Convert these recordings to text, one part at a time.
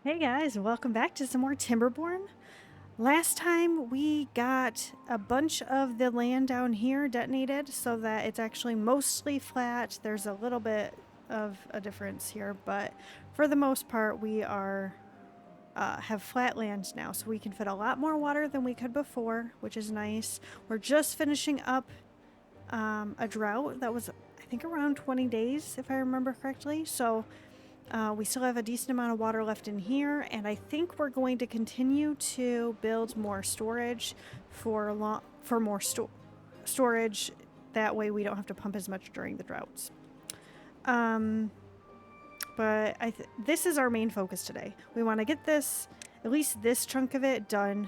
Hey guys, welcome back to some more Timberborn. Last time we got a bunch of the land down here detonated so that it's actually mostly flat. There's a little bit of a difference here, but for the most part we have flat land now, so we can fit a lot more water than we could before, which is nice. We're just finishing up a drought that was, I think, around 20 days, if I remember correctly. So we still have a decent amount of water left in here, and I think we're going to continue to build more storage for more storage. That way we don't have to pump as much during the droughts. But this is our main focus today. We want to get this, at least this chunk of it, done.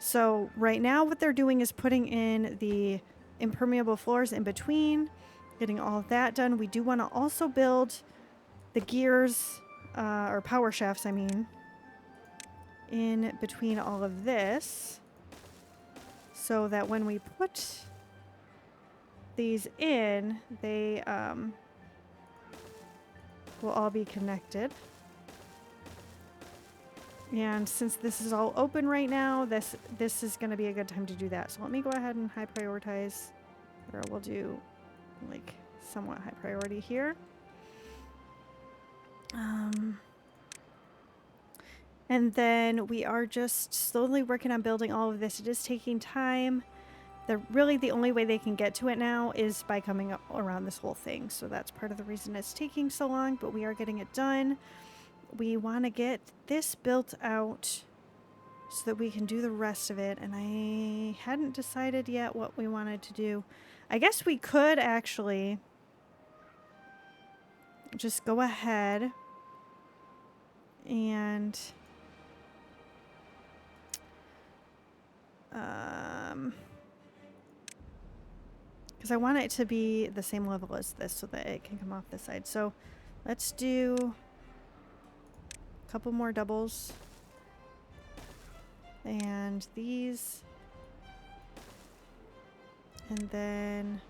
So right now what they're doing is putting in the impermeable floors in between, getting all of that done. We do want to also build the gears, or power shafts, I mean, in between all of this, so that when we put these in, they will all be connected. And since this is all open right now, this is going to be a good time to do that. So let me go ahead and high prioritize, or we'll do like somewhat high priority here. And then we are just slowly working on building all of this. It is taking time. Really the only way they can get to it now is by coming up around this whole thing. So that's part of the reason it's taking so long, but we are getting it done. We want to get this built out so that we can do the rest of it. And I hadn't decided yet what we wanted to do. I guess we could actually just go ahead and because I want it to be the same level as this so that it can come off this side. So let's do a couple more doubles. And these. And then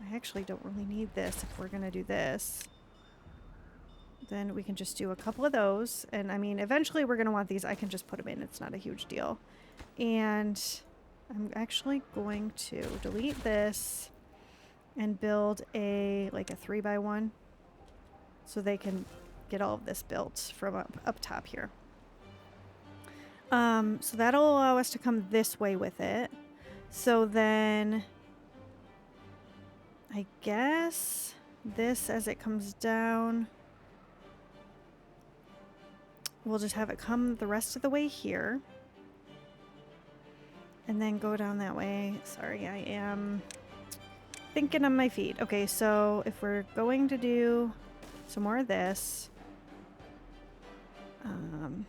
I actually don't really need this if we're going to do this. Then we can just do a couple of those. And I mean, eventually we're going to want these. I can just put them in. It's not a huge deal. And I'm actually going to delete this and build like a 3x1 so they can get all of this built from up top here. So that'll allow us to come this way with it. So then I guess this, as it comes down, we'll just have it come the rest of the way here. And then go down that way. Sorry, I am thinking on my feet. Okay, so if we're going to do some more of this, and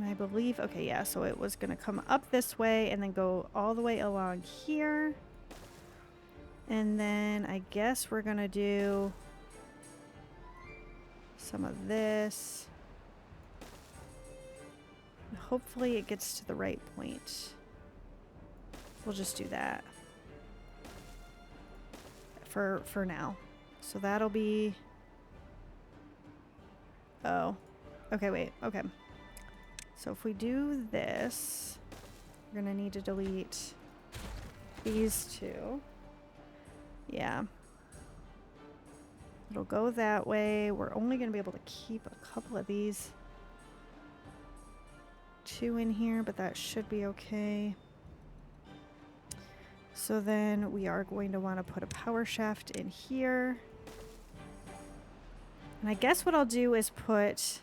I believe, okay, yeah, so it was going to come up this way and then go all the way along here. And then I guess we're going to do some of this. Hopefully it gets to the right point. We'll just do that for now. So that'll be... Oh. Okay, wait. Okay. So if we do this, we're going to need to delete these two. Yeah. It'll go that way. We're only going to be able to keep a couple of these two in here, but that should be okay. So then we are going to want to put a power shaft in here. And I guess what I'll do is put...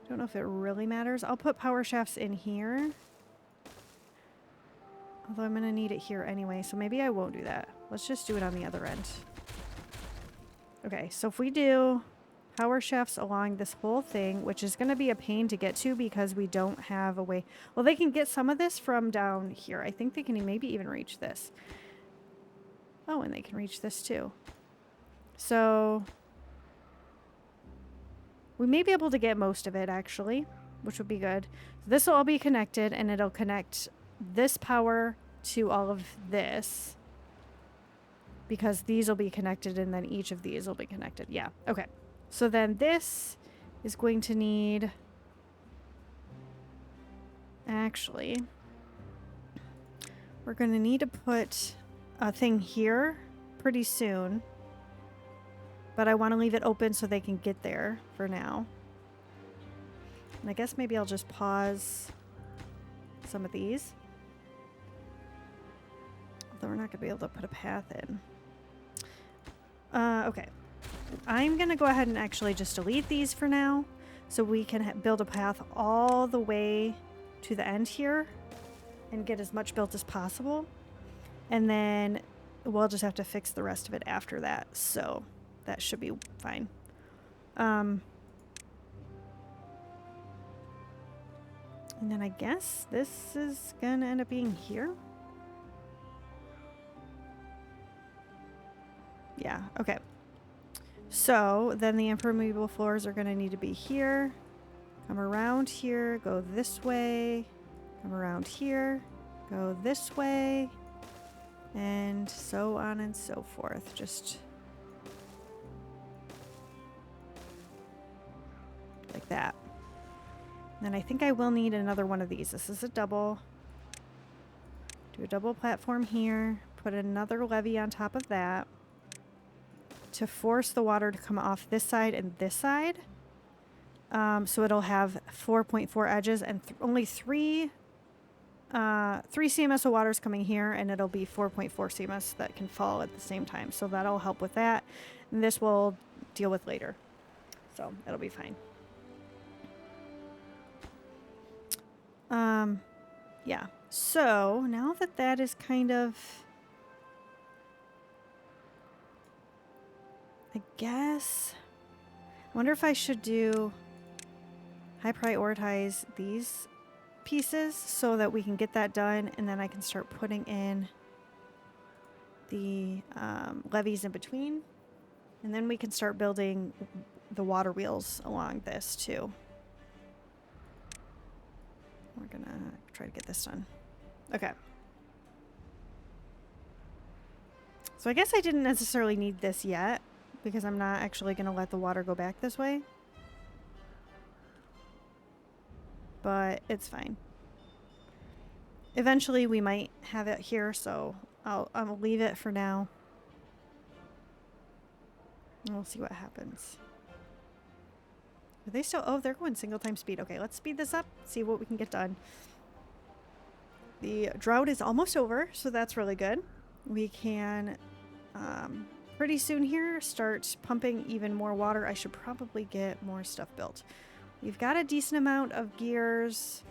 I don't know if it really matters. I'll put power shafts in here. Although I'm going to need it here anyway, so maybe I won't do that. Let's just do it on the other end. Okay, so if we do power shafts along this whole thing, which is going to be a pain to get to because we don't have a way... Well, they can get some of this from down here. I think they can maybe even reach this. Oh, and they can reach this too. So we may be able to get most of it, actually, which would be good. This will all be connected, and it'll connect this power to all of this. because these will be connected and then each of these will be connected. Yeah, okay. So then this is going to need, actually, we're going to need to put a thing here pretty soon, but I want to leave it open so they can get there for now. And I guess maybe I'll just pause some of these. Although we're not going to be able to put a path in. Okay. I'm going to go ahead and actually just delete these for now, so we can build a path all the way to the end here and get as much built as possible. And then we'll just have to fix the rest of it after that. So that should be fine. And then I guess this is going to end up being here. Yeah, okay. So then the impermeable floors are going to need to be here. Come around here, go this way. Come around here, go this way. And so on and so forth. Just like that. And then I think I will need another one of these. This is a double. Do a double platform here. Put another levee on top of that to force the water to come off this side and this side. So it'll have 4.4 edges and only 3 CMS of water is coming here, and it'll be 4.4 CMS that can fall at the same time. So that'll help with that. And this we'll deal with later. So it'll be fine. Yeah. So now that that is kind of, I guess, I wonder if I should do high prioritize these pieces so that we can get that done, and then I can start putting in the levees in between, and then we can start building the water wheels along this too. We're gonna try to get this done. Okay. So I guess I didn't necessarily need this yet because I'm not actually gonna let the water go back this way. But it's fine. Eventually we might have it here, so I'll leave it for now. And we'll see what happens. Are they still? Oh, they're going single time speed. Okay, let's speed this up, see what we can get done. The drought is almost over, so that's really good. We can pretty soon here start pumping even more water. I should probably get more stuff built. We've got a decent amount of gears.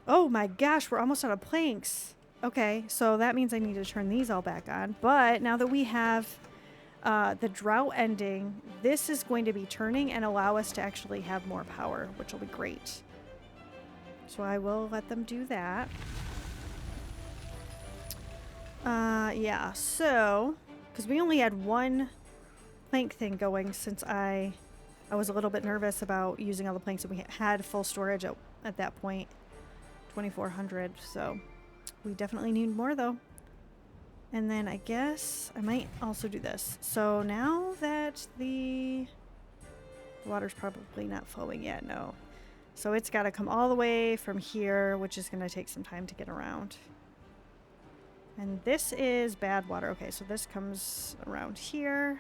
Oh my gosh, we're almost out of planks. Okay, so that means I need to turn these all back on. But now that we have the drought ending, this is going to be turning and allow us to actually have more power, which will be great. So I will let them do that. Yeah, so, because we only had one plank thing going since I was a little bit nervous about using all the planks, and we had full storage at that point, 2,400, so we definitely need more though. And then I guess I might also do this. So now that the water's probably not flowing yet, no. So it's got to come all the way from here, which is going to take some time to get around. And this is Badwater. Okay, so this comes around here.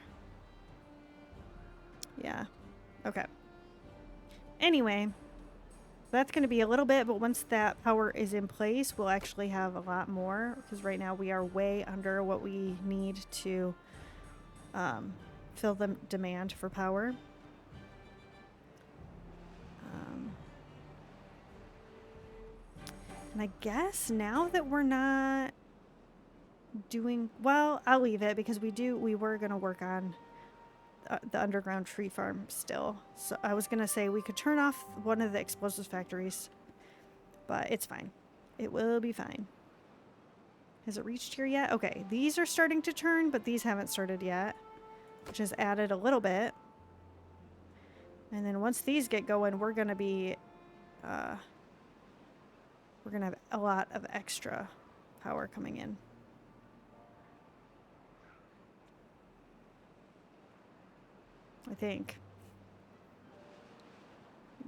Yeah. Okay. Anyway, that's going to be a little bit, but once that power is in place, we'll actually have a lot more, because right now we are way under what we need to fill the demand for power. And I guess now that we're not doing, well, I'll leave it because we were going to work on the underground tree farm still. So I was going to say we could turn off one of the explosives factories, but it's fine. It will be fine. Has it reached here yet? Okay, these are starting to turn, but these haven't started yet, which has added a little bit. And then once these get going, we're going to be, we're going to have a lot of extra power coming in. I think.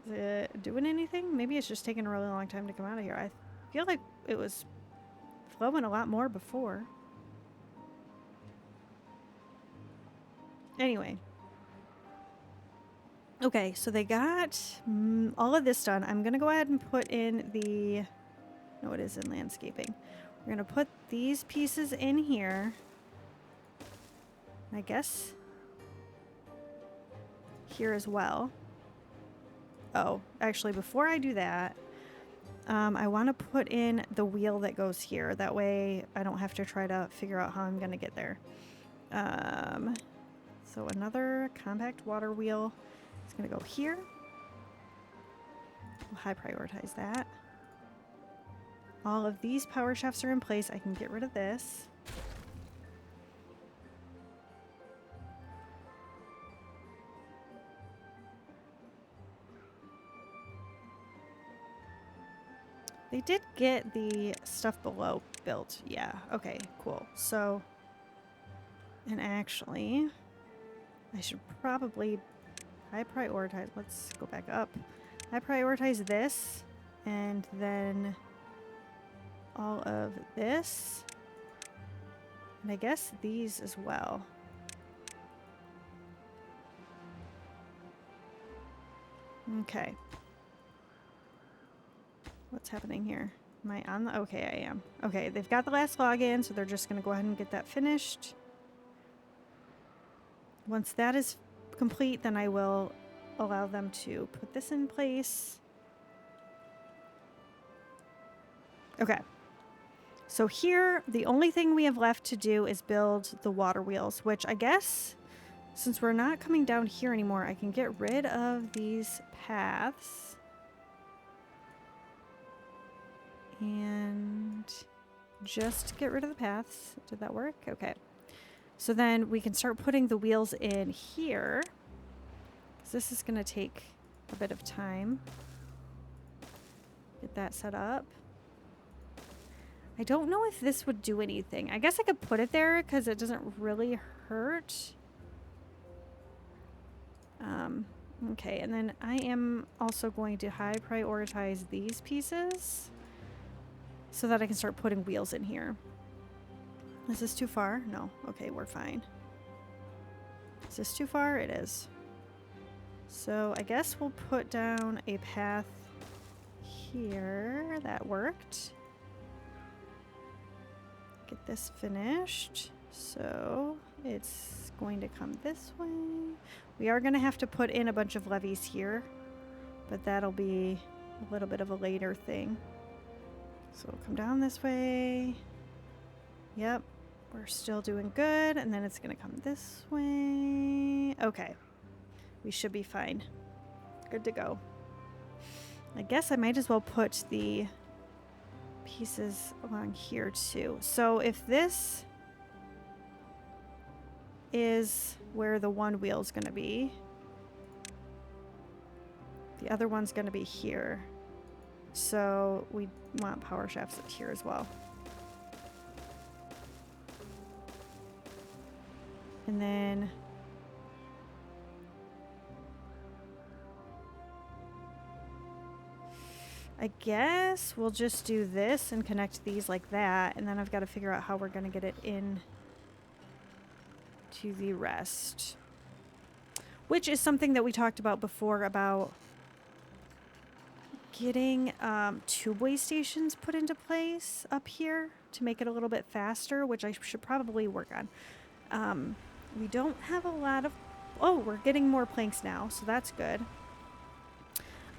Is it doing anything? Maybe it's just taking a really long time to come out of here. I feel like it was flowing a lot more before. Anyway. Okay, so they got all of this done. I'm going to go ahead and put in the... No, it is in landscaping. We're going to put these pieces in here. I guess here as well. Oh, actually, before I do that, I want to put in the wheel that goes here. That way I don't have to try to figure out how I'm going to get there. So another compact water wheel. It's going to go here. We'll high prioritize that. All of these power shafts are in place. I can get rid of this. They did get the stuff below built. Yeah, okay, cool. So, and actually, I should probably high prioritize. Let's go back up. I prioritize this and then all of this. And I guess these as well. Okay. What's happening here? Am I on the... Okay, I am. Okay, they've got the last login, so they're just going to go ahead and get that finished. Once that is complete, then I will allow them to put this in place. Okay. So here, the only thing we have left to do is build the water wheels, which I guess, since we're not coming down here anymore, I can get rid of these paths. And just get rid of the paths. Did that work? Okay. So then we can start putting the wheels in here. Because this is going to take a bit of time. Get that set up. I don't know if this would do anything. I guess I could put it there because it doesn't really hurt. Okay, and then I am also going to high prioritize these pieces so that I can start putting wheels in here. Is this too far? No. Okay, we're fine. Is this too far? It is. So I guess we'll put down a path here. That worked. Get this finished. So it's going to come this way. We are going to have to put in a bunch of levees here, but that'll be a little bit of a later thing. So we'll come down this way. Yep, we're still doing good. And then it's going to come this way. Okay, we should be fine. Good to go. I guess I might as well put the pieces along here too. So if this is where the one wheel is going to be, the other one's going to be here. So we want power shafts here as well. And then I guess we'll just do this and connect these like that. And then I've got to figure out how we're going to get it in to the rest. Which is something that we talked about before about getting tube-way stations put into place up here to make it a little bit faster, which I should probably work on. We don't have a lot of... Oh, we're getting more planks now, so that's good.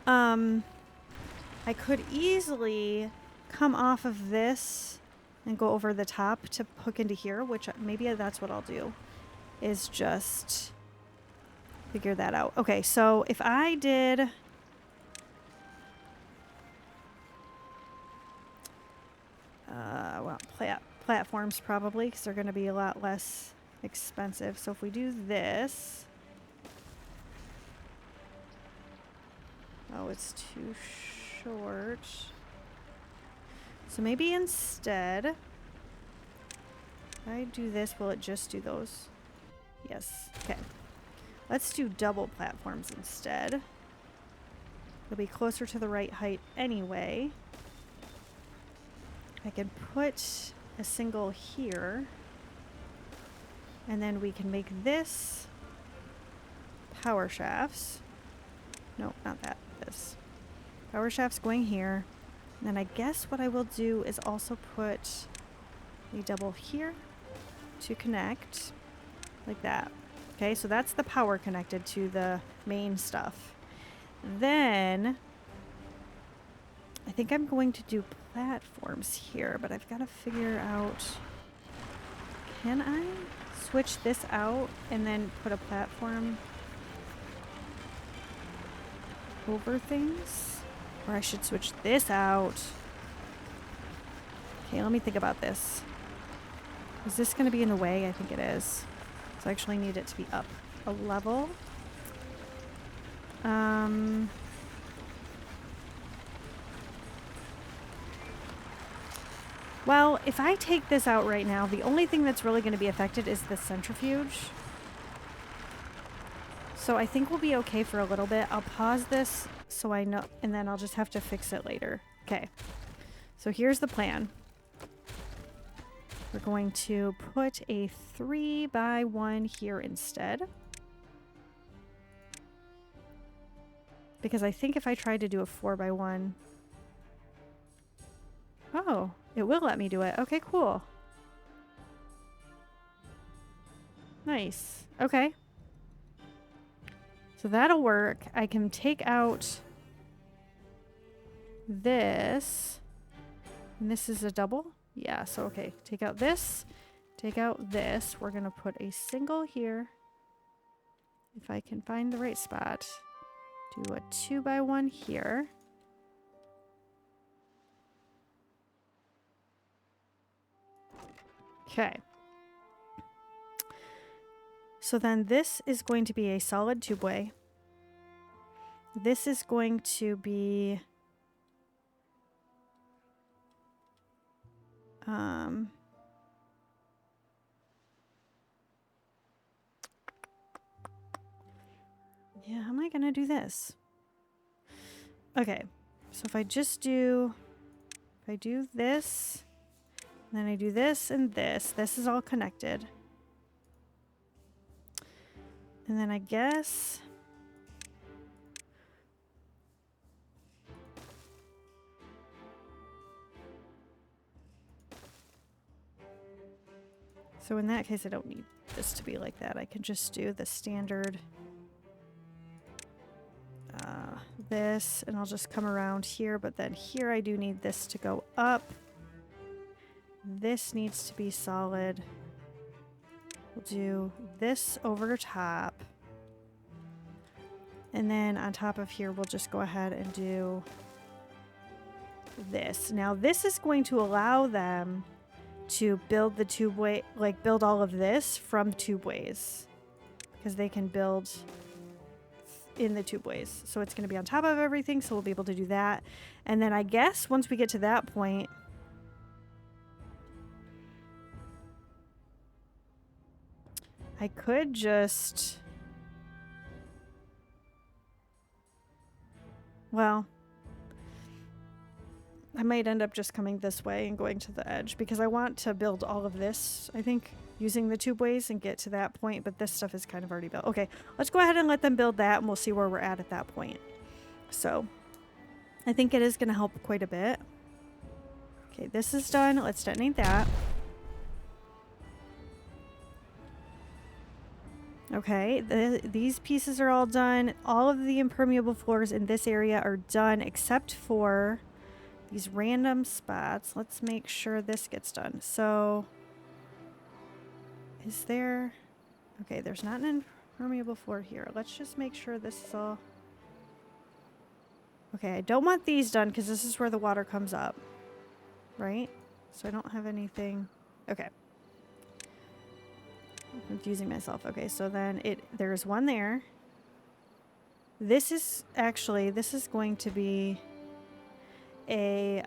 I could easily come off of this and go over the top to hook into here, which maybe that's what I'll do, is just figure that out. Okay, so if I did... well, platforms probably, because they're going to be a lot less expensive. So if we do this... Oh, it's too short. So maybe instead, if I do this, will it just do those? Yes. Okay. Let's do double platforms instead. It'll be closer to the right height anyway. I can put a single here. And then we can make this power shafts. No, not that. This. Power shafts going here. And then I guess what I will do is also put a double here to connect. Like that. Okay, so that's the power connected to the main stuff. Then I think I'm going to do platforms here, but I've got to figure out, can I switch this out and then put a platform over things? Or I should switch this out. Okay, let me think about this. Is this going to be in the way? I think it is. So I actually need it to be up a level. Well, if I take this out right now, the only thing that's really going to be affected is the centrifuge. So I think we'll be okay for a little bit. I'll pause this so I know, and then I'll just have to fix it later. Okay. So here's the plan. We're going to put a 3x1 here instead. Because I think if I tried to do a 4x1... Oh, it will let me do it. Okay, cool. Nice. Okay. So that'll work. I can take out this. And this is a double? Yeah, so okay. Take out this. Take out this. We're going to put a single here. If I can find the right spot. Do a 2x1 here. Okay. So then this is going to be a solid tubeway. This is going to be yeah, how am I going to do this? Okay. So if I just do, if I do this, then I do this and this is all connected. And then I guess so in that case I don't need this to be like that. I can just do the standard this, and I'll just come around here, but then here I do need this to go up. This needs to be solid. We'll do this over top. And then on top of here, we'll just go ahead and do this. Now this is going to allow them to build the tubeway, like build all of this from tubeways. Because they can build in the tubeways. So it's going to be on top of everything, so we'll be able to do that. And then I guess once we get to that point, I could just... Well, I might end up just coming this way and going to the edge because I want to build all of this, I think, using the tubeways and get to that point, but this stuff is kind of already built. Okay, let's go ahead and let them build that and we'll see where we're at that point. So, I think it is going to help quite a bit. Okay, this is done. Let's detonate that. Okay, these pieces are all done. All of the impermeable floors in this area are done except for these random spots. Let's make sure this gets done. So, is there... Okay, there's not an impermeable floor here. Let's just make sure this is all... Okay, I don't want these done because this is where the water comes up. Right? So I don't have anything... Okay. I'm confusing myself. Okay, so then there's one there. This is going to be a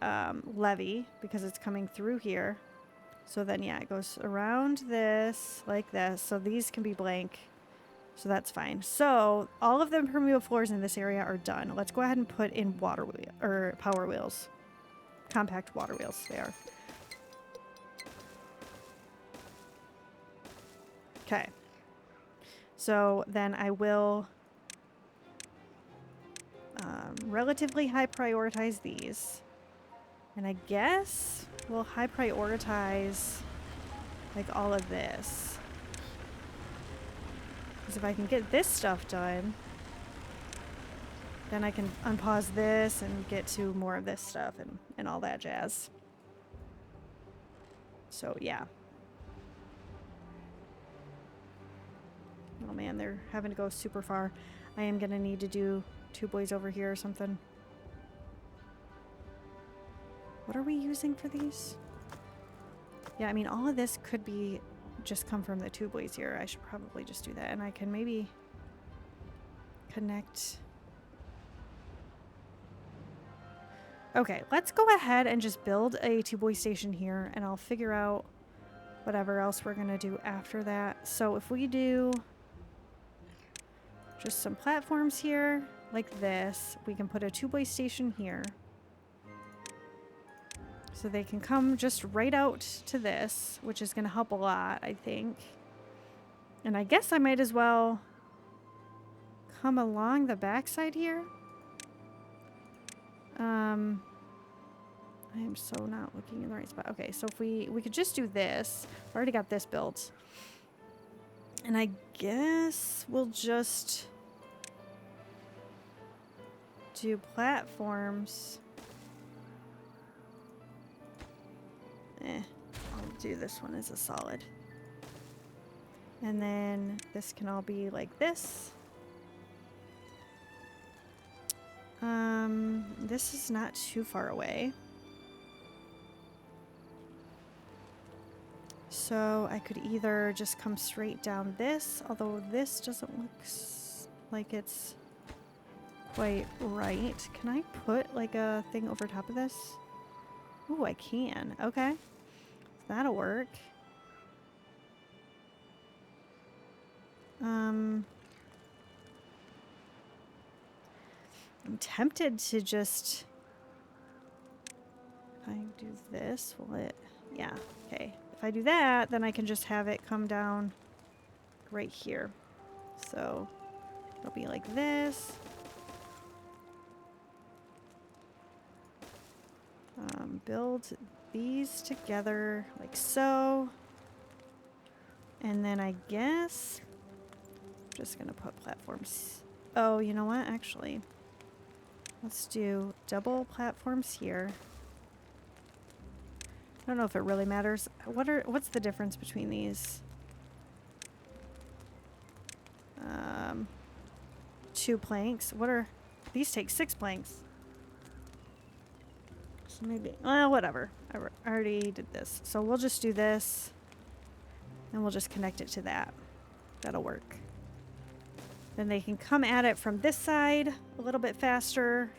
levee because it's coming through here. So then, yeah, it goes around this like this. So these can be blank. So that's fine. So all of the impermeable floors in this area are done. Let's go ahead and put in water wheel or power wheels. Compact water wheels, they are. Okay. So then I will relatively high prioritize these. And I guess we'll high prioritize like all of this. Because if I can get this stuff done, then I can unpause this and get to more of this stuff and all that jazz. So yeah. Oh man, they're having to go super far. I am gonna need to do 2 boys over here or something. What are we using for these? Yeah, I mean, all of this could be just come from the 2 boys here. I should probably just do that. And I can maybe connect. Okay, let's go ahead and just build a 2 boy station here, and I'll figure out whatever else we're gonna do after that. So if we do just some platforms here like this, we can put a 2 boy station here. So they can come just right out to this, which is going to help a lot, I think. And I guess I might as well come along the backside here. I am so not looking in the right spot. Okay, so if we could just do this. I've already got this built. And I guess we'll just do platforms. I'll do this one as a solid. And then this can all be like this. This is not too far away. So I could either just come straight down this, although this doesn't look like it's quite right. Can I put like a thing over top of this? Oh, I can. Okay. That'll work. I'm tempted to just... If I do this, will it... Yeah, okay. If I do that, then I can just have it come down right here. So it'll be like this. Build these together like so. And then I guess I'm just gonna put platforms. Oh, you know what? Actually, let's do double platforms here. I don't know if it really matters. What's the difference between these? 2 planks. What are these? Take 6 planks. So maybe, well, whatever. I already did this. So we'll just do this. And we'll just connect it to that. That'll work. Then they can come at it from this side a little bit faster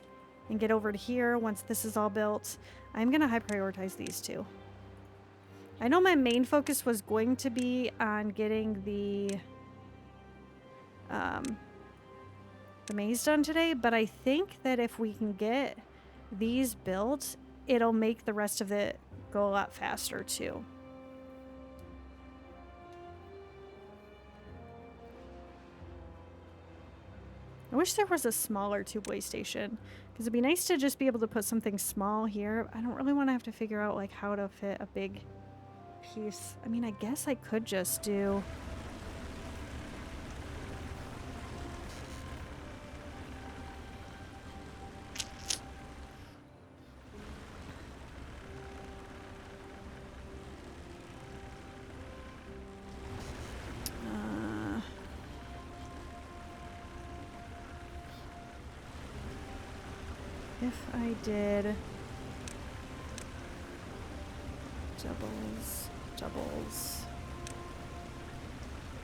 and get over to here once this is all built. I'm going to high prioritize these 2. I know my main focus was going to be on getting the maze done today, but I think that if we can get these built, it'll make the rest of it go a lot faster too. I wish there was a smaller 2-boy station, because it'd be nice to just be able to put something small here. I don't really want to have to figure out like how to fit a big piece. I mean, I guess I could just do... if I did doubles,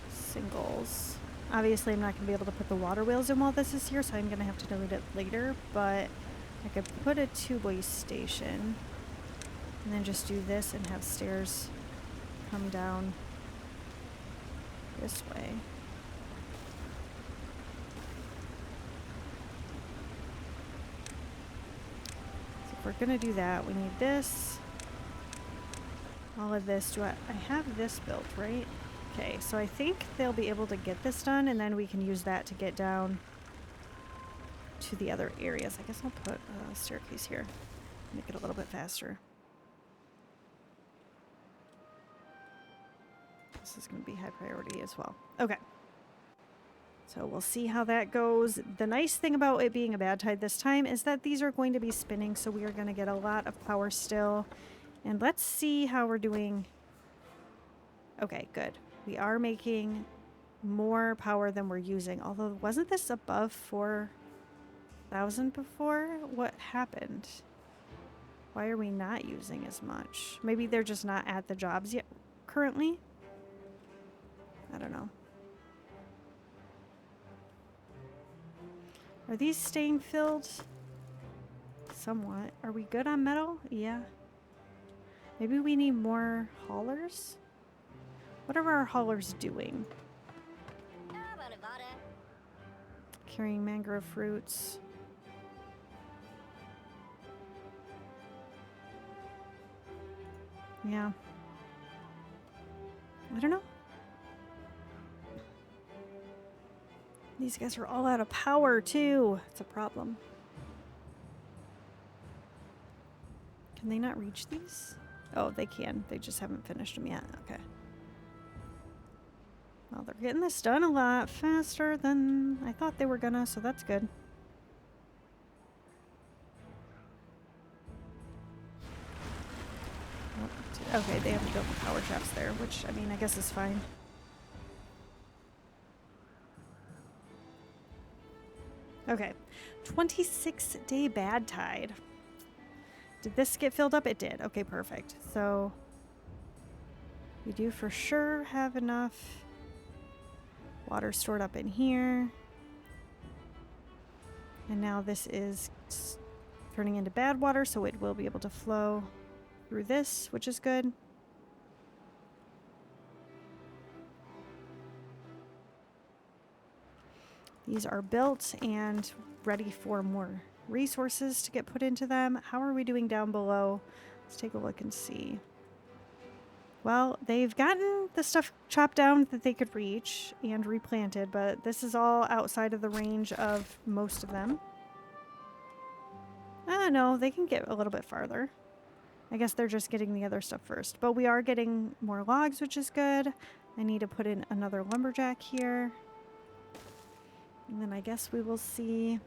singles. Obviously, I'm not going to be able to put the water wheels in while this is here, so I'm going to have to delete it later, but I could put a 2-boy station and then just do this and have stairs come down this way. we're gonna do that, we need this. All of this. I have this built, right? Okay, so I think they'll be able to get this done, and then we can use that to get down to the other areas. I guess I'll put a staircase here. Make it a little bit faster. This is going to be high priority as well. Okay. So we'll see how that goes. The nice thing about it being a bad tide this time is that these are going to be spinning, so we are going to get a lot of power still. And let's see how we're doing. Okay, good. We are making more power than we're using. Although, wasn't this above 4,000 before? What happened? Why are we not using as much? Maybe they're just not at the jobs yet currently? I don't know. Are these staying filled? Somewhat. Are we good on metal? Yeah. Maybe we need more haulers? What are our haulers doing? Carrying mangrove fruits. Yeah. I don't know. These guys are all out of power, too. It's a problem. Can they not reach these? Oh, they can. They just haven't finished them yet. Okay. Well, they're getting this done a lot faster than I thought they were gonna, so that's good. Okay, they haven't built the power shafts there, which, I mean, I guess is fine. Okay, 26-day bad tide. Did this get filled up? It did. Okay, perfect. So we do for sure have enough water stored up in here. And now this is turning into bad water, so it will be able to flow through this, which is good. These are built and ready for more resources to get put into them. How are we doing down below? Let's take a look and see. Well, they've gotten the stuff chopped down that they could reach and replanted, but this is all outside of the range of most of them. No, they can get a little bit farther. I guess they're just getting the other stuff first. But we are getting more logs, which is good. I need to put in another lumberjack here. And then I guess we will see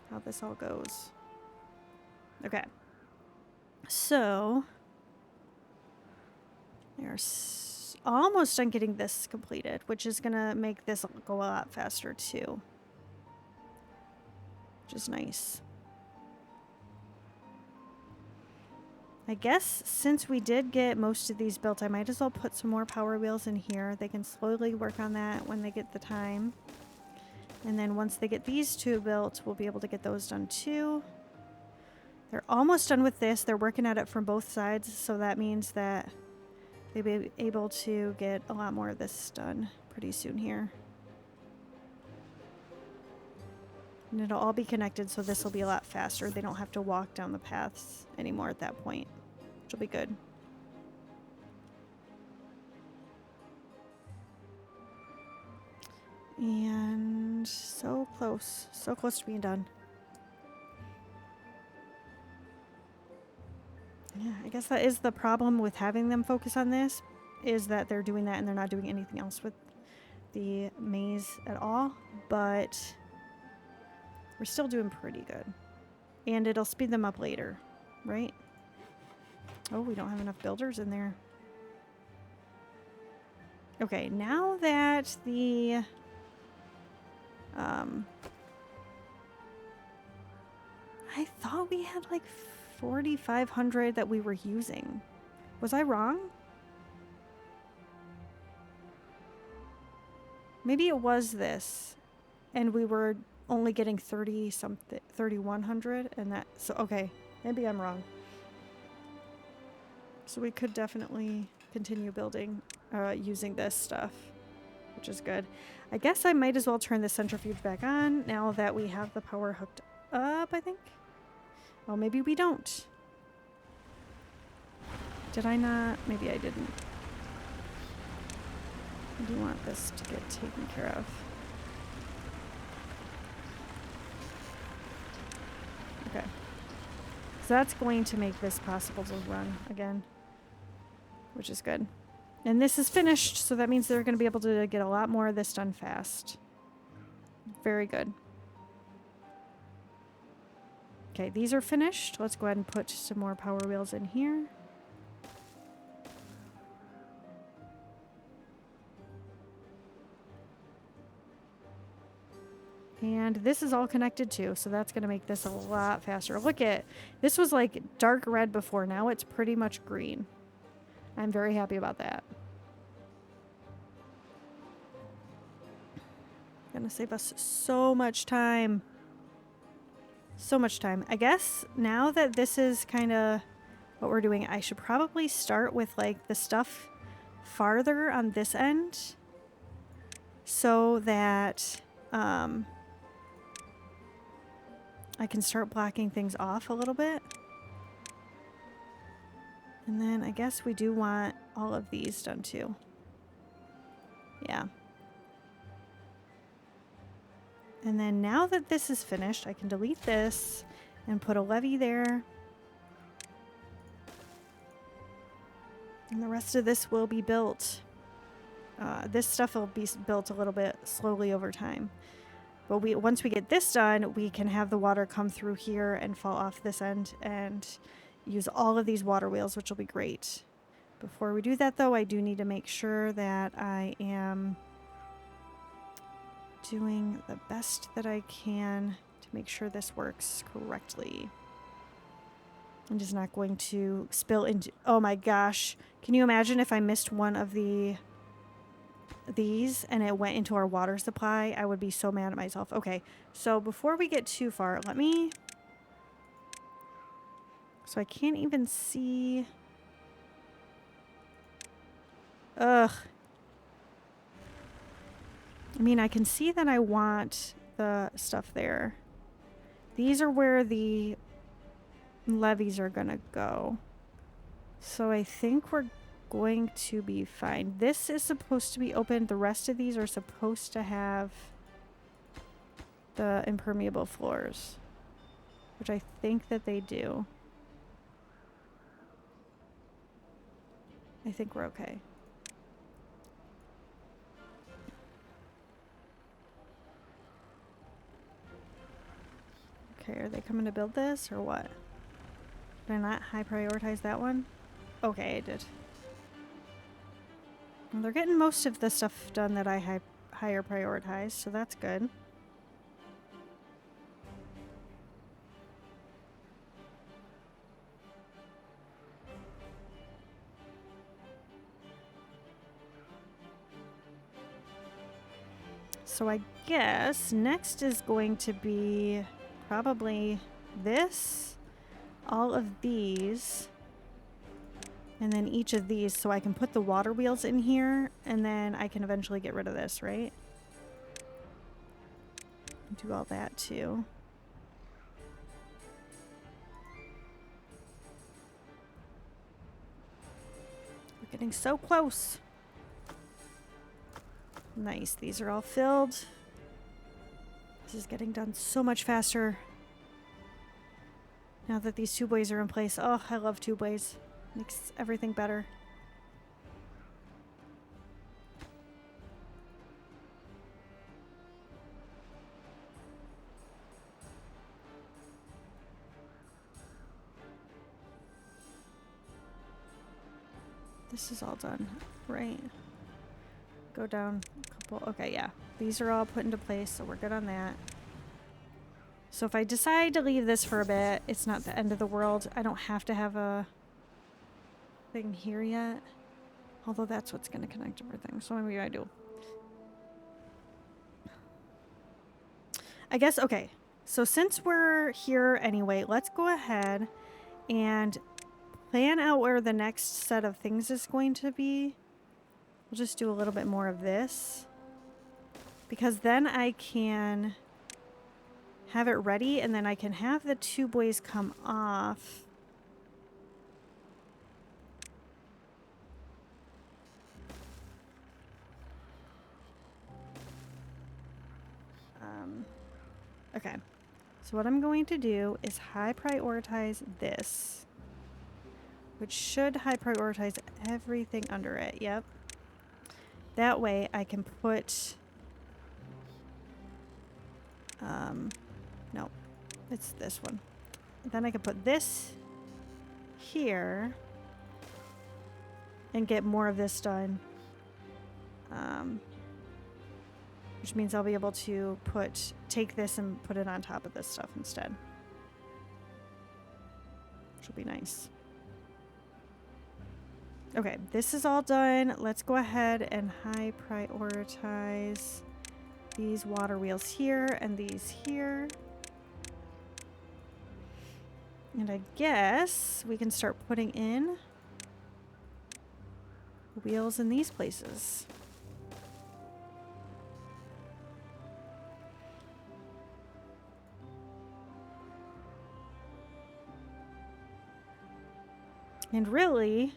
how this all goes. Okay. So they're almost done getting this completed, which is going to make this go a lot faster too. Which is nice. I guess since we did get most of these built, I might as well put some more power wheels in here. They can slowly work on that when they get the time. And then once they get these two built, we'll be able to get those done too. They're almost done with this. They're working at it from both sides, so that means that they'll be able to get a lot more of this done pretty soon here. And it'll all be connected, so this will be a lot faster. They don't have to walk down the paths anymore at that point, which will be good. And so close to being done. Yeah, I guess that is the problem with having them focus on this, is that they're doing that and they're not doing anything else with the maze at all, but we're still doing pretty good. And it'll speed them up later, right? Oh, we don't have enough builders in there. Okay, now that the I thought we had like 4,500 that we were using. Was I wrong? Maybe it was this, and we were only getting 30 something, 3,100, and that, so okay, maybe I'm wrong. So we could definitely continue building, using this stuff, which is good. I guess I might as well turn the centrifuge back on now that we have the power hooked up, I think. Oh, maybe we don't. Did I not? Maybe I didn't. I do want this to get taken care of. Okay. So that's going to make this possible to run again, which is good. And this is finished, so that means they're going to be able to get a lot more of this done fast. Very good. Okay, these are finished. Let's go ahead and put some more power wheels in here. And this is all connected too, so that's going to make this a lot faster. Look at, this was like dark red before. Now it's pretty much green. I'm very happy about that. Gonna save us so much time. So much time. I guess now that this is kind of what we're doing, I should probably start with like the stuff farther on this end so that I can start blocking things off a little bit. And then I guess we do want all of these done too. Yeah. And then now that this is finished, I can delete this and put a levee there. And the rest of this will be built. This stuff will be built a little bit slowly over time. But once we get this done, we can have the water come through here and fall off this end and use all of these water wheels, which will be great. Before we do that, though, I do need to make sure that I am doing the best that I can to make sure this works correctly. I'm just not going to spill into... Oh my gosh. Can you imagine if I missed one of these and it went into our water supply? I would be so mad at myself. Okay, so before we get too far, let me... So I can't even see... Ugh. I mean, I can see that I want the stuff there. These are where the levees are gonna go. So I think we're going to be fine. This is supposed to be open. The rest of these are supposed to have the impermeable floors, which I think that they do. I think we're okay. Okay, are they coming to build this or what? Did I not high prioritize that one? Okay, I did. Well, they're getting most of the stuff done that I higher prioritized, so that's good. So I guess next is going to be probably this, all of these, and then each of these, so I can put the water wheels in here, and then I can eventually get rid of this, right? Do all that too. We're getting so close. Nice, these are all filled. This is getting done so much faster now that these two-ways are in place. Oh, I love two-ways. Makes everything better. This is all done, right? Go down a couple. Okay, yeah. These are all put into place, so we're good on that. So if I decide to leave this for a bit, it's not the end of the world. I don't have to have a thing here yet. Although that's what's going to connect everything. So maybe I do. I guess, okay. So since we're here anyway, let's go ahead and plan out where the next set of things is going to be. We'll just do a little bit more of this, because then I can have it ready, and then I can have the two boys come off. Okay. So what I'm going to do is high prioritize this, which should high prioritize everything under it. Yep. That way I can put, no, it's this one. Then I can put this here and get more of this done. Which means I'll be able to take this and put it on top of this stuff instead. Which will be nice. Okay, this is all done. Let's go ahead and high prioritize these water wheels here and these here. And I guess we can start putting in wheels in these places. And really,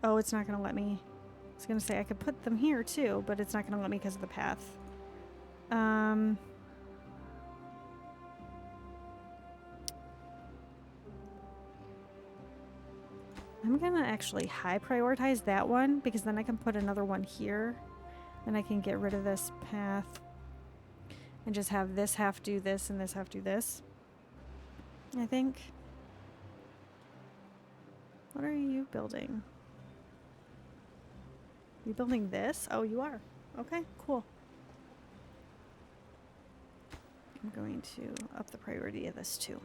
oh, it's not going to let me. I was going to say I could put them here too, but it's not going to let me because of the path. I'm going to actually high prioritize that one because then I can put another one here. And I can get rid of this path and just have this half do this and this half do this, I think. What are you building? You building this? Oh, you are. Okay, cool. I'm going to up the priority of this too.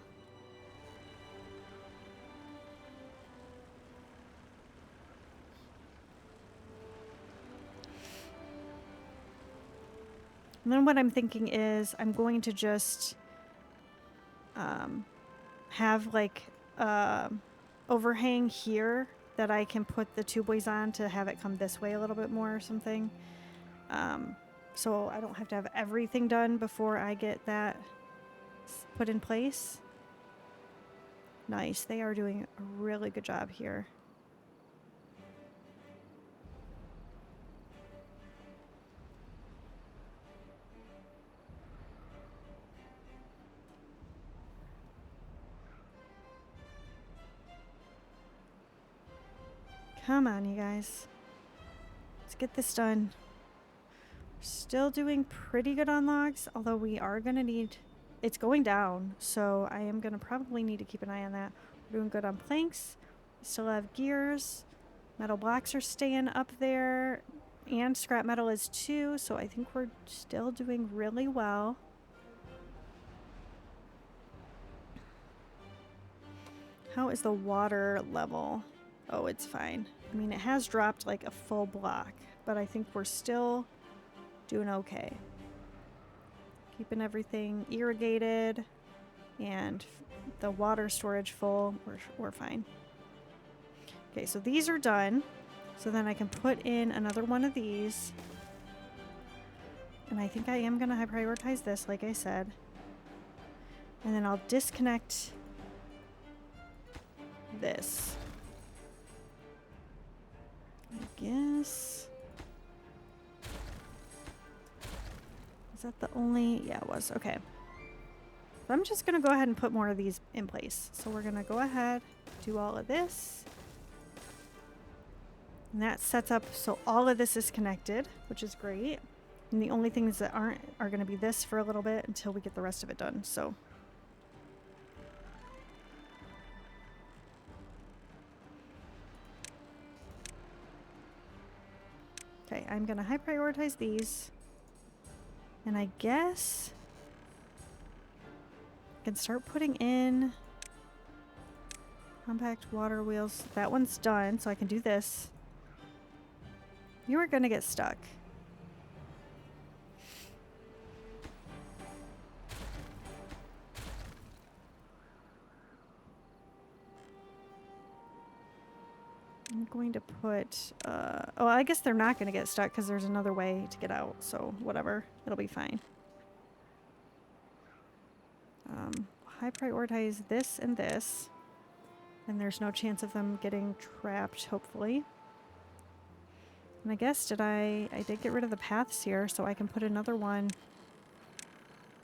And then what I'm thinking is I'm going to just have like overhang here that I can put the two boys on to have it come this way a little bit more or something. So I don't have to have everything done before I get that put in place. Nice. They are doing a really good job here. Come on, you guys. Let's get this done. We're still doing pretty good on logs, although we are going to need... It's going down, so I am going to probably need to keep an eye on that. We're doing good on planks. We still have gears. Metal blocks are staying up there. And scrap metal is too, so I think we're still doing really well. How is the water level? Oh, it's fine. I mean, it has dropped like a full block, but I think we're still doing okay. Keeping everything irrigated and the water storage full. We're fine. Okay, so these are done. So then I can put in another one of these. And I think I am going to high prioritize this, like I said. And then I'll disconnect this. I guess. Is that the only? Yeah, it was. Okay. So I'm just going to go ahead and put more of these in place. So we're going to go ahead, do all of this. And that sets up so all of this is connected, which is great. And the only things that aren't are going to be this for a little bit until we get the rest of it done. So. Okay, I'm going to high prioritize these. And I guess I can start putting in compact water wheels. That one's done, so I can do this. You are going to get stuck. I'm going to put, oh, I guess they're not going to get stuck because there's another way to get out. So whatever, it'll be fine. High prioritize this and this. And there's no chance of them getting trapped, hopefully. And I guess I did get rid of the paths here, so I can put another one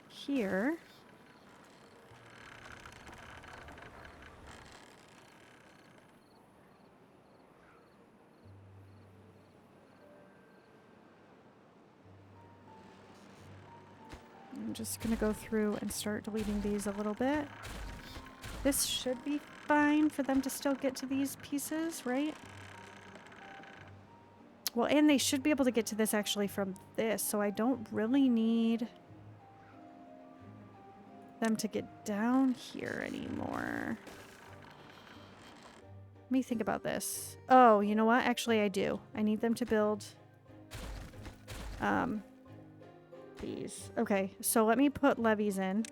here. I'm just gonna go through and start deleting these a little bit. This should be fine for them to still get to these pieces, right? Well, and they should be able to get to this actually from this, so I don't really need them to get down here anymore. Let me think about this. Oh, you know what? Actually, I do. I need them to build these. Okay, so let me put levees in.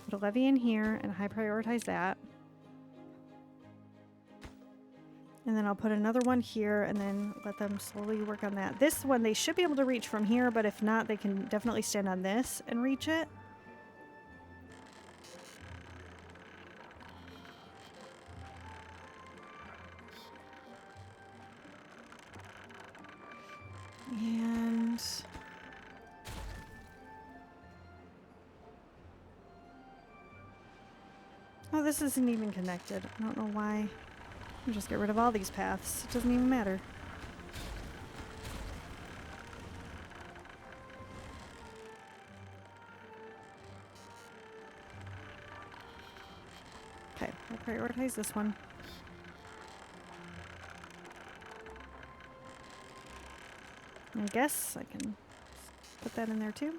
Put a levee in here and high prioritize that. And then I'll put another one here and then let them slowly work on that. This one, they should be able to reach from here, but if not, they can definitely stand on this and reach it. And oh, this isn't even connected. I don't know why. I'll just get rid of all these paths. It doesn't even matter. Okay, I'll prioritize this one. I guess I can put that in there too.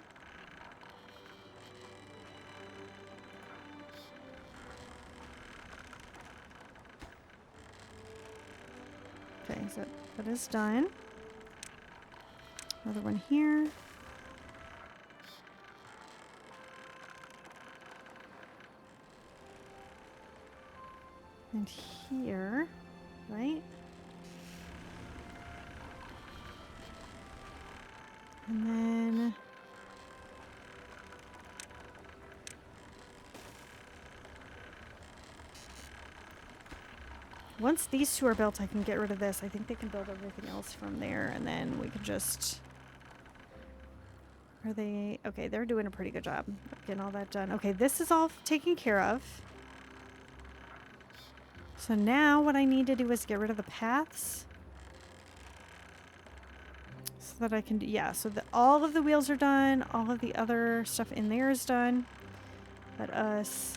Okay, so that is done. Another one here. And here, right? And then once these two are built, I can get rid of this. I think they can build everything else from there, and then we can just... Are they... Okay, they're doing a pretty good job of getting all that done. Okay, this is all taken care of. So now what I need to do is get rid of the paths. So that I can do... Yeah, so all of the wheels are done. All of the other stuff in there is done. Let us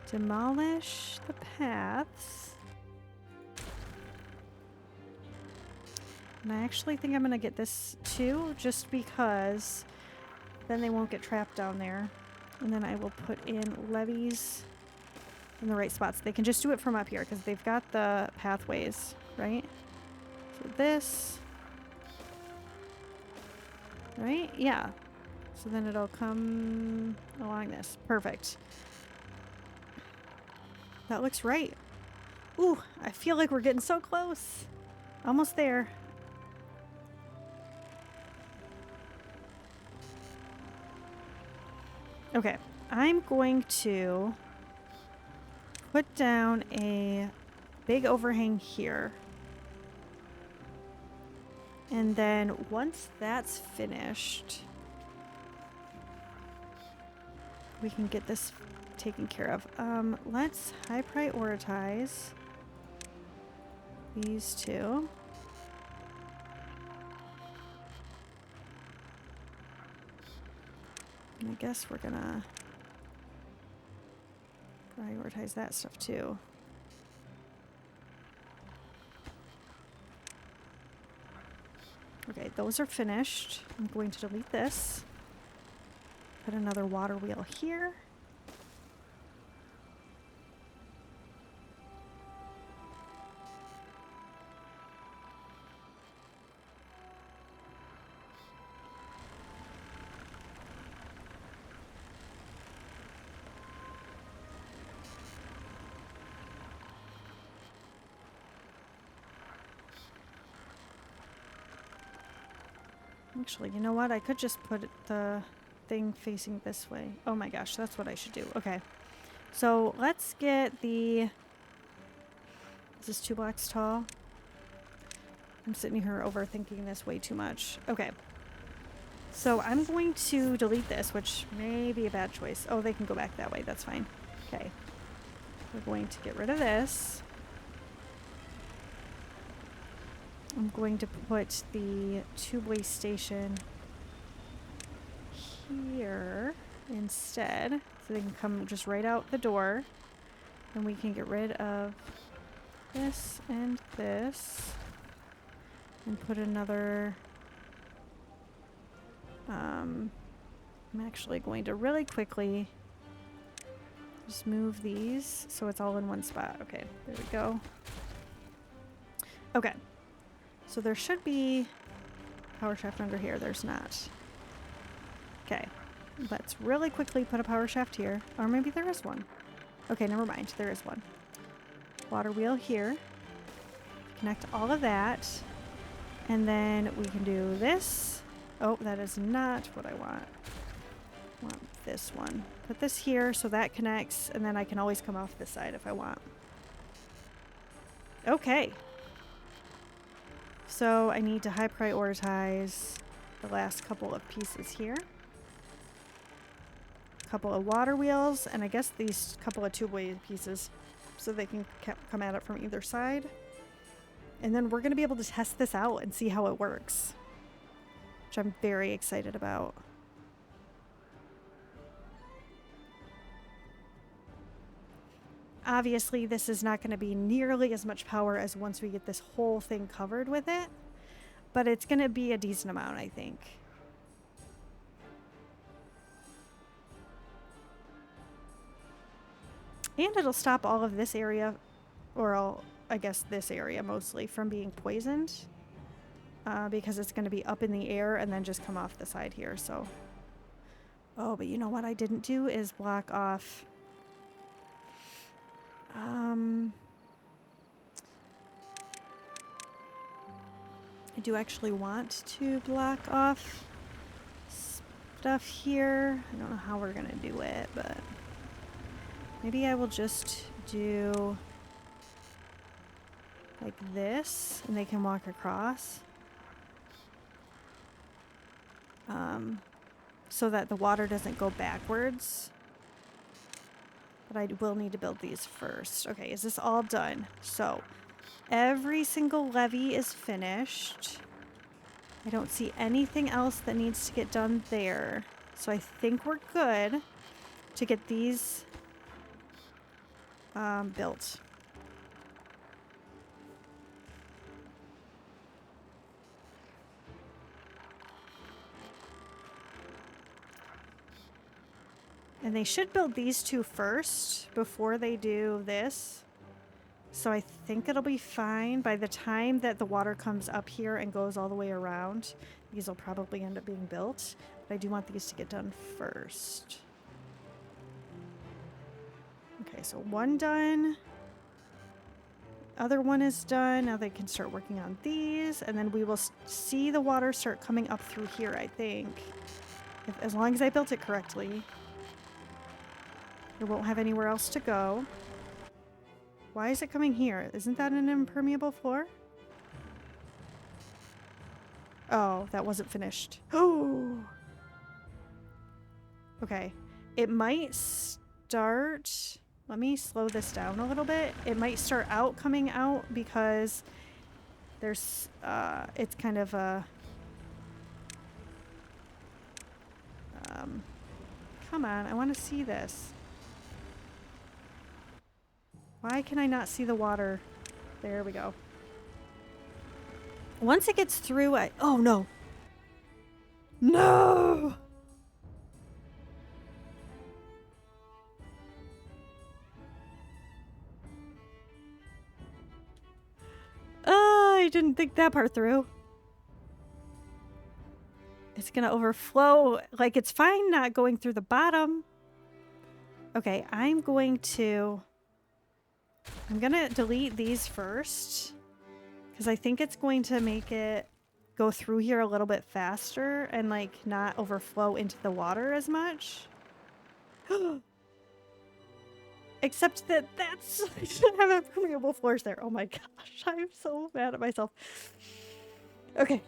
demolish the paths. And I actually think I'm going to get this too, just because then they won't get trapped down there. And then I will put in levees in the right spots. They can just do it from up here because they've got the pathways, right? So this, right? Yeah. So then it'll come along this. Perfect. That looks right. Ooh, I feel like we're getting so close. Almost there. Okay, I'm going to put down a big overhang here. And then once that's finished, we can get this taken care of. Let's high prioritize these two. And I guess we're gonna prioritize that stuff too. Okay, those are finished. I'm going to delete this. Put another water wheel here. Actually, you know what? I could just put the thing facing this way. Oh my gosh, that's what I should do. Okay. So let's get the... Is this 2 blocks tall? I'm sitting here overthinking this way too much. Okay. So I'm going to delete this, which may be a bad choice. Oh, they can go back that way. That's fine. Okay. We're going to get rid of this. I'm going to put the tube-way station here instead, so they can come just right out the door, and we can get rid of this and this, and put another. I'm actually going to really quickly just move these so it's all in one spot. Okay, there we go. Okay, so there should be power shaft under here. There's not. Okay, let's really quickly put a power shaft here. Or maybe there is one. Okay, never mind. There is one. Water wheel here. Connect all of that. And then we can do this. Oh, that is not what I want. I want this one. Put this here so that connects, and then I can always come off this side if I want. Okay. So I need to high prioritize the last couple of pieces here. Couple of water wheels, and I guess these couple of tube-way pieces so they can come at it from either side. And then we're going to be able to test this out and see how it works, which I'm very excited about. Obviously, this is not going to be nearly as much power as once we get this whole thing covered with it, but it's going to be a decent amount, I think. And it'll stop all of this area, or I guess this area mostly, from being poisoned. Because it's going to be up in the air and then just come off the side here, so. Oh, but you know what I didn't do is block off. I do actually want to block off stuff here. I don't know how we're going to do it, but maybe I will just do like this and they can walk across. So that the water doesn't go backwards. But I will need to build these first. Okay, is this all done? So, every single levee is finished. I don't see anything else that needs to get done there. So I think we're good to get these built. And they should build these two first before they do this. So I think it'll be fine. By the time that the water comes up here and goes all the way around, these will probably end up being built. But I do want these to get done first. Okay, so one done. Other one is done. Now they can start working on these. And then we will see the water start coming up through here, I think. As long as I built it correctly. It won't have anywhere else to go. Why is it coming here? Isn't that an impermeable floor? Oh, that wasn't finished. Oh! Okay. It might start... Let me slow this down a little bit. It might start out coming out because there's... it's kind of a... come on, I want to see this. Why can I not see the water? There we go. Once it gets through, oh no. No! I didn't think that part through. It's gonna overflow. Like, it's fine not going through the bottom. Okay, I'm gonna delete these first because I think it's going to make it go through here a little bit faster and like not overflow into the water as much. Except that that's I should have impermeable floors there. Oh my gosh, I'm so mad at myself. Okay.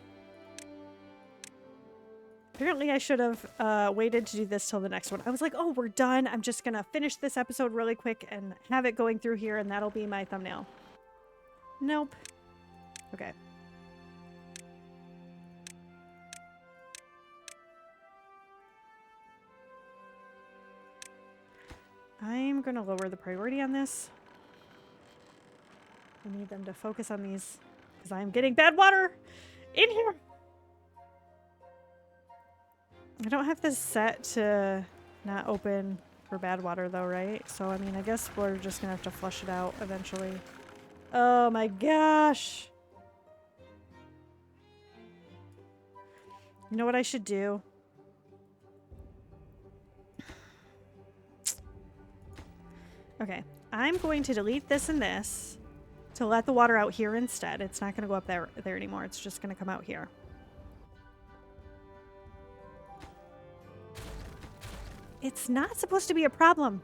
Apparently I should have waited to do this till the next one. I was like, oh, we're done. I'm just gonna finish this episode really quick and have it going through here, and that'll be my thumbnail. Nope. Okay. I'm gonna lower the priority on this. I need them to focus on these because I'm getting bad water in here. I don't have this set to not open for bad water though, right? So, I mean, I guess we're just gonna have to flush it out eventually. Oh my gosh. You know what I should do? Okay, I'm going to delete this and this to let the water out here instead. It's not going to go up there anymore. It's just going to come out here. It's not supposed to be a problem.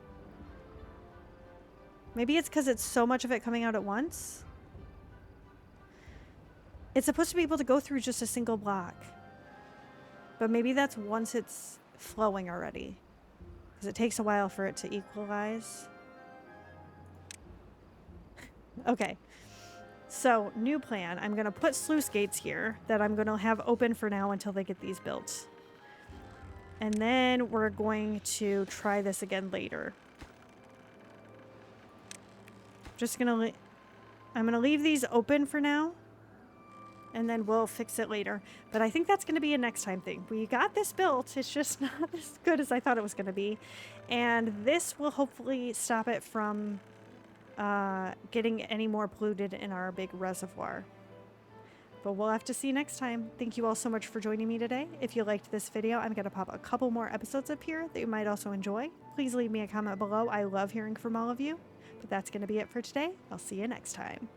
Maybe it's because it's so much of it coming out at once. It's supposed to be able to go through just a single block. But maybe that's once it's flowing already. Because it takes a while for it to equalize. Okay, so new plan. I'm going to put sluice gates here that I'm going to have open for now until they get these built. And then we're going to try this again later. Just going to... I'm going to leave these open for now. And then we'll fix it later. But I think that's going to be a next time thing. We got this built. It's just not as good as I thought it was going to be. And this will hopefully stop it from... getting any more polluted in our big reservoir. But we'll have to see next time. Thank you all so much for joining me today. If you liked this video, I'm going to pop a couple more episodes up here that you might also enjoy. Please leave me a comment below. I love hearing from all of you. But that's going to be it for today. I'll see you next time.